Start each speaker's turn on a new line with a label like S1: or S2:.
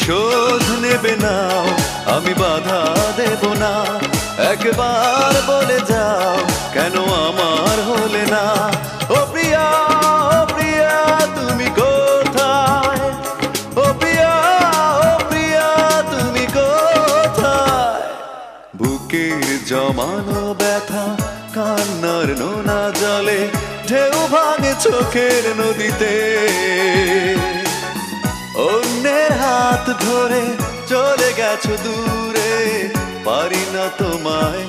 S1: প্রতিশোধ নেবে নাও, আমি বাধা দেব না। একবার বলে যাও, কেন আমার হলে না? ও প্রিয়া, ও প্রিয়া, তুমি কোথায়? ও প্রিয়া, ও প্রিয়া, তুমি কোথায়? বুকের জমানো ব্যথা কান্নার নোনা জলে ঢেউ ভাঙে চোখের নদীতে। অন্যের হাত ধরে চলে গেছো দূরে, পারি না তোমায়